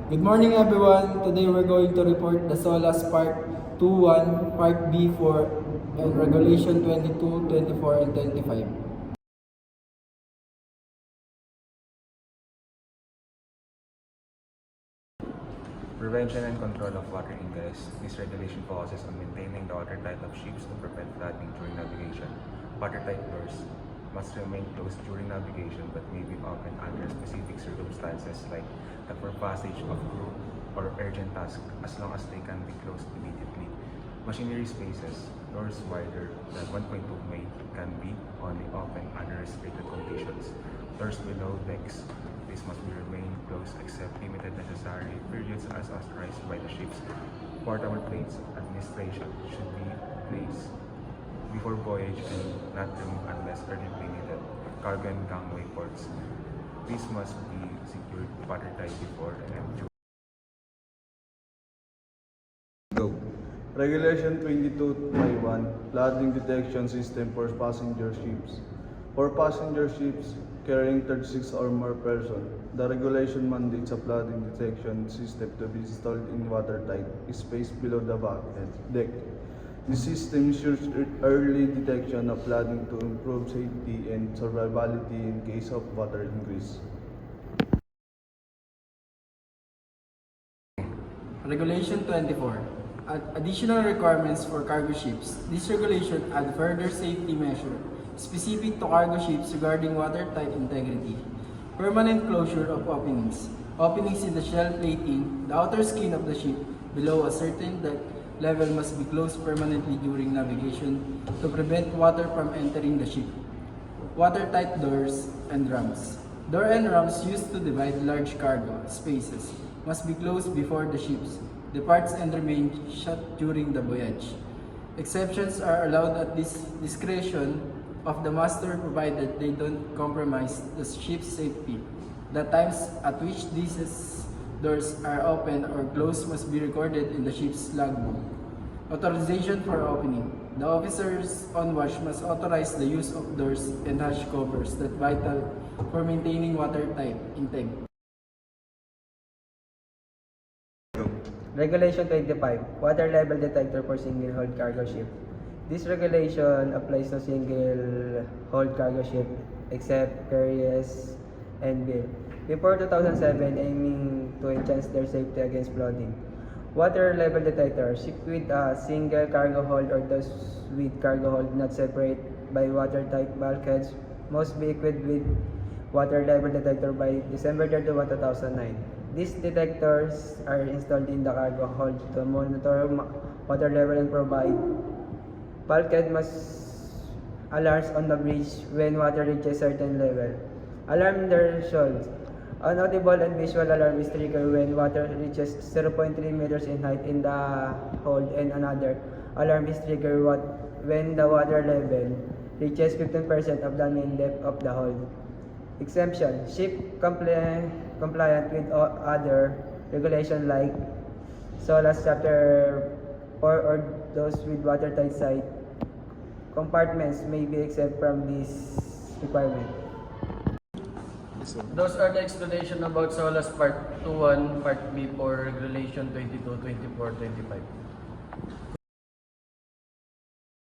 Good morning everyone. Today we're going to report the SOLAS Part 2.1, Part B4, and Regulation 22, 24, and 25. Prevention and control of water ingress. This regulation focuses on maintaining the watertight of ships to prevent flooding during navigation. Watertight doors must remain closed during navigation but may be opened under specific circumstances like the for passage of crew or urgent task as long as they can be closed immediately. Machinery spaces, doors wider than 1.2 can be only opened under restricted conditions. Doors below decks, these must be remain closed except limited necessary periods as authorized by the ship's portable plates administration should be placed before voyage and not removed unless urgently needed. Cargo and gangway ports. These must be secured watertight before and during. Go. Regulation 22.1 Flooding Detection System for Passenger Ships. For passenger ships carrying 36 or more persons, the regulation mandates a flooding detection system to be installed in watertight space below the deck. The system ensures early detection of flooding to improve safety and survivability in case of water increase. Regulation 24. Additional requirements for cargo ships. This regulation adds further safety measures specific to cargo ships regarding watertight integrity. Permanent closure of openings. Openings in the shell plating, the outer skin of the ship below a certain depth level must be closed permanently during navigation to prevent water from entering the ship. Watertight doors and ramps. Door and ramps used to divide large cargo spaces must be closed before the ships departs and remain shut during the voyage. Exceptions are allowed at this discretion of the master provided they don't compromise the ship's safety. The times at which these doors are open or closed must be recorded in the ship's logbook. Authorization for opening. The officers on watch must authorize the use of doors and hatch covers that vital for maintaining watertight intake. Regulation 25, Water Level Detector for Single-Hold Cargo Ship. This regulation applies to single-hold cargo ship except Carriers and Bill. Before 2007, aiming to enhance their safety against flooding. Water level detector, ship with a single cargo hold or those with cargo hold not separate by watertight bulkheads must be equipped with water level detector by December 31, 2009. These detectors are installed in the cargo hold to monitor water level and provide bulkhead must alarms on the bridge when water reaches certain level. Alarm thresholds. An audible and visual alarm is triggered when water reaches 0.3 meters in height in the hold, and another alarm is triggered when the water level reaches 15% of the mean depth of the hold. Exemption. Ship compliant with other regulations like SOLAS Chapter 4 or those with watertight side compartments may be exempt from this requirement. Those are the explanation about SOLAS Part 2.1, Part B for Regulation 22, 24, 25.